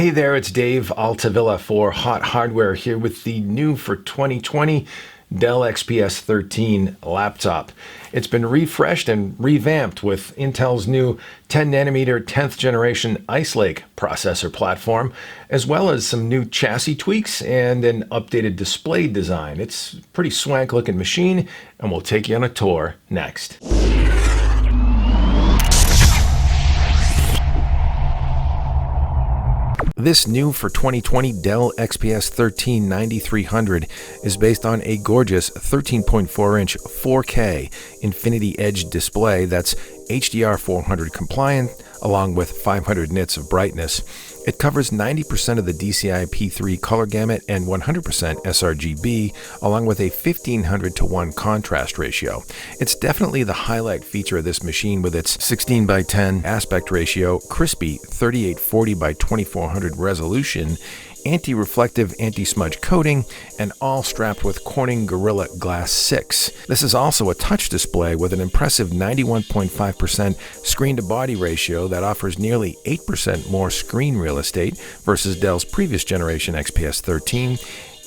Hey there, it's Dave Altavilla for Hot Hardware here with the new for 2020 Dell XPS 13 laptop. It's been refreshed and revamped with Intel's new 10nm 10th generation Ice Lake processor platform, as well as some new chassis tweaks and an updated display design. It's a pretty swank looking machine, and we'll take you on a tour next. This new for 2020 Dell XPS 13 9300 is based on a gorgeous 13.4-inch 4K Infinity Edge display that's HDR 400 compliant, along with 500 nits of brightness. It covers 90% of the DCI P3 color gamut and 100% sRGB, along with a 1500:1 contrast ratio. It's definitely the highlight feature of this machine with its 16:10 aspect ratio, crispy 3840x2400 resolution, anti-reflective anti-smudge coating, and all strapped with Corning Gorilla Glass 6. This is also a touch display with an impressive 91.5% screen-to-body ratio that offers nearly 8% more screen real estate versus Dell's previous generation XPS 13,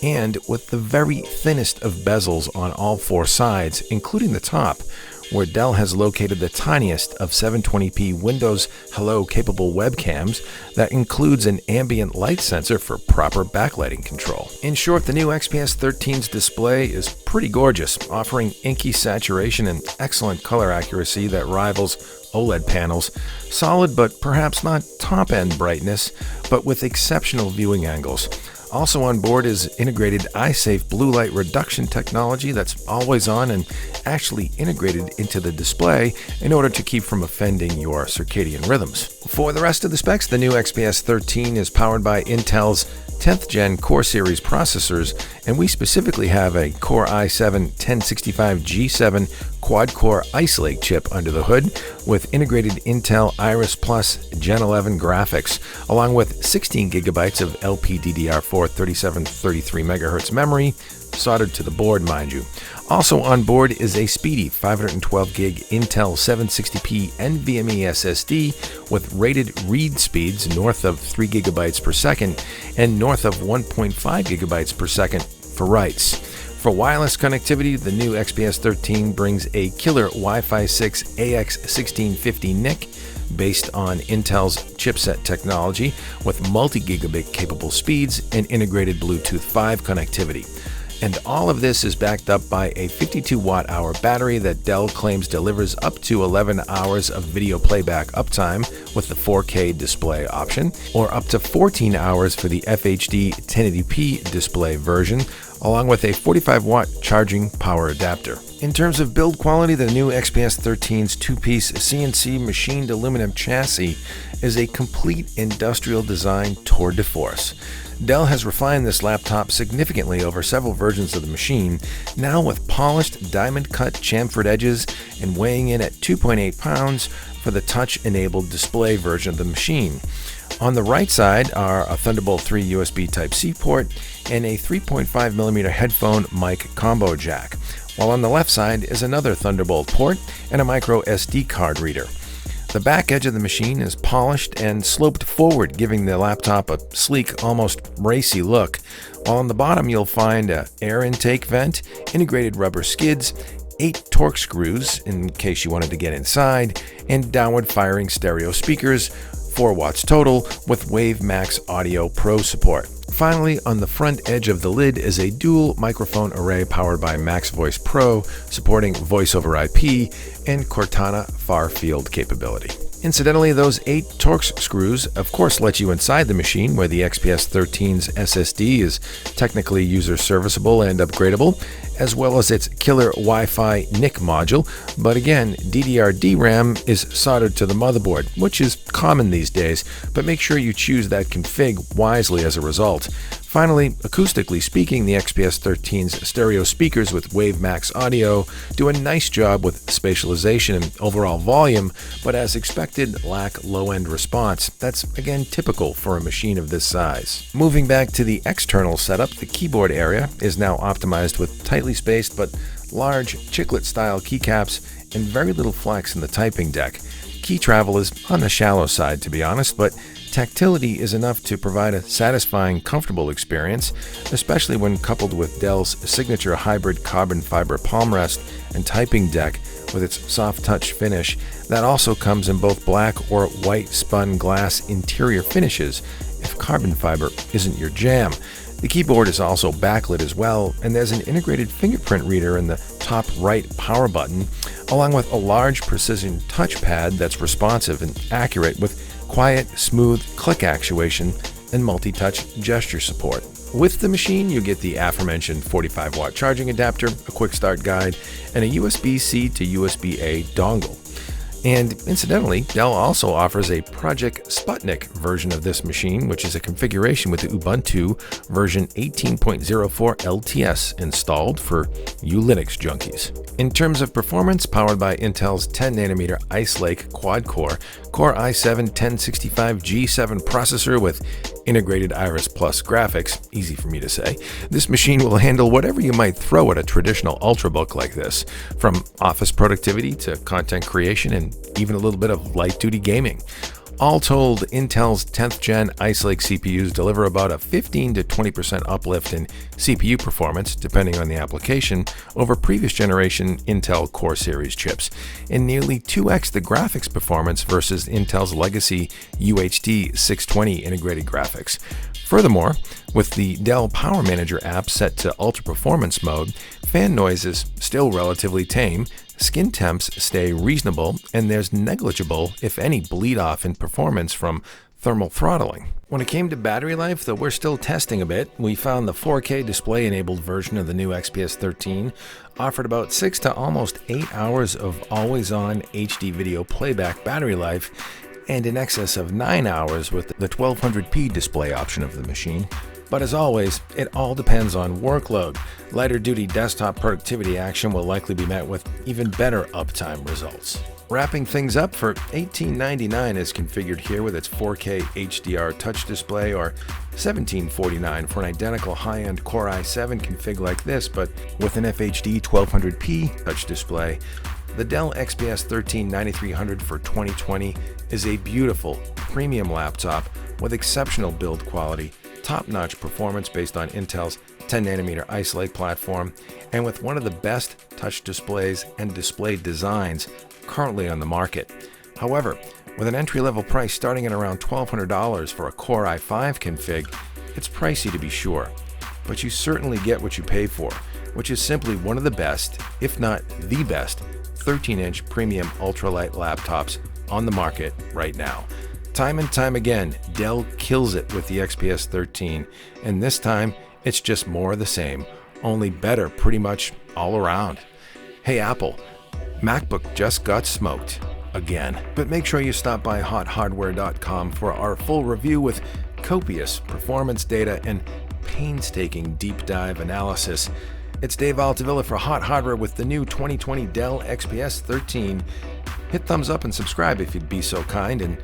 and with the very thinnest of bezels on all four sides, including the top, where Dell has located the tiniest of 720p Windows Hello capable webcams that includes an ambient light sensor for proper backlighting control. In short, the new XPS 13's display is pretty gorgeous, offering inky saturation and excellent color accuracy that rivals OLED panels, solid but perhaps not top-end brightness, but with exceptional viewing angles. Also on board is integrated eye-safe blue light reduction technology that's always on and actually integrated into the display in order to keep from offending your circadian rhythms. For the rest of the specs, the new XPS 13 is powered by Intel's 10th gen Core Series processors, and we specifically have a Core i7 1065G7 quad-core Ice Lake chip under the hood with integrated Intel Iris Plus Gen 11 graphics, along with 16 gigabytes of LPDDR4 3733 MHz memory, soldered to the board, mind you. Also on board is a speedy 512 gig Intel 760p NVMe SSD with rated read speeds north of 3 gigabytes per second and north of 1.5 gigabytes per second for writes. For wireless connectivity, the new XPS 13 brings a killer Wi-Fi 6 AX1650 NIC based on Intel's chipset technology with multi-gigabit capable speeds and integrated Bluetooth 5 connectivity. And all of this is backed up by a 52 watt-hour battery that Dell claims delivers up to 11 hours of video playback uptime with the 4K display option, or up to 14 hours for the FHD 1080p display version, along with a 45 watt charging power adapter. In terms of build quality, the new XPS 13's two-piece CNC machined aluminum chassis is a complete industrial design tour de force. Dell has refined this laptop significantly over several versions of the machine, now with polished diamond-cut chamfered edges and weighing in at 2.8 pounds for the touch-enabled display version of the machine. On the right side are a Thunderbolt 3 USB Type-C port and a 3.5mm headphone mic combo jack, while on the left side is another Thunderbolt port and a micro SD card reader. The back edge of the machine is polished and sloped forward, giving the laptop a sleek, almost racy look, while on the bottom you'll find an air intake vent, integrated rubber skids, 8 Torx screws in case you wanted to get inside, and downward firing stereo speakers, 4 watts total, with Wave Max Audio Pro support. Finally, on the front edge of the lid is a dual microphone array powered by Max Voice Pro, supporting voice over IP and Cortana far field capability. Incidentally, those 8 Torx screws of course let you inside the machine, where the XPS 13's SSD is technically user serviceable and upgradable, as well as its killer Wi-Fi NIC module, but again, DDR DRAM is soldered to the motherboard, which is common these days, but make sure you choose that config wisely as a result. Finally, acoustically speaking, the XPS 13's stereo speakers with Wave Max Audio do a nice job with spatialization and overall volume, but as expected, lack low-end response. That's again typical for a machine of this size. Moving back to the external setup, the keyboard area is now optimized with tightly spaced but large chiclet-style keycaps and very little flex in the typing deck. Key travel is on the shallow side, to be honest, but tactility is enough to provide a satisfying, comfortable experience, especially when coupled with Dell's signature hybrid carbon fiber palm rest and typing deck with its soft touch finish that also comes in both black or white spun glass interior finishes if carbon fiber isn't your jam. The keyboard is also backlit as well, and there's an integrated fingerprint reader in the top right power button, along with a large precision touchpad that's responsive and accurate with quiet, smooth click actuation and multi-touch gesture support. With the machine, you get the aforementioned 45-watt charging adapter, a quick start guide, and a USB-C to USB-A dongle. And incidentally, Dell also offers a Project Sputnik version of this machine, which is a configuration with the Ubuntu version 18.04 LTS installed for you Linux junkies. In terms of performance, powered by Intel's 10nm Ice Lake quad-core Core i7-1065 G7 processor with integrated Iris Plus graphics, easy for me to say, this machine will handle whatever you might throw at a traditional ultrabook like this, from office productivity to content creation and even a little bit of light-duty gaming. All told, Intel's 10th gen Ice Lake CPUs deliver about a 15 to 20% uplift in CPU performance, depending on the application, over previous generation Intel Core series chips, and nearly 2x the graphics performance versus Intel's legacy UHD 620 integrated graphics. Furthermore, with the Dell Power Manager app set to ultra performance mode, fan noise is still relatively tame, skin temps stay reasonable, and there's negligible, if any, bleed off in performance from thermal throttling. When it came to battery life, though we're still testing a bit, we found the 4K display-enabled version of the new XPS 13 offered about 6 to almost 8 hours of always-on HD video playback battery life, and in excess of 9 hours with the 1200p display option of the machine. But as always, it all depends on workload. Lighter-duty desktop productivity action will likely be met with even better uptime results. Wrapping things up for $18.99 is configured here with its 4K HDR touch display, or $17.49 for an identical high-end Core i7 config like this, but with an FHD 1200p touch display. The Dell XPS 13 9300 for 2020 is a beautiful, premium laptop with exceptional build quality, top-notch performance based on Intel's 10nm Ice Lake platform, and with one of the best touch displays and display designs currently on the market. However, with an entry-level price starting at around $1,200 for a Core i5 config, it's pricey to be sure, but you certainly get what you pay for, which is simply one of the best, if not the best, 13-inch premium ultralight laptops on the market right now. Time and time again, Dell kills it with the XPS 13, and this time it's just more of the same, only better pretty much all around. Hey Apple, MacBook just got smoked again. But make sure you stop by hothardware.com for our full review with copious performance data and painstaking deep dive analysis. It's Dave Altavilla for Hot Hardware with the new 2020 Dell XPS 13. Hit thumbs up and subscribe if you'd be so kind, and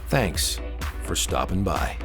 thanks for stopping by.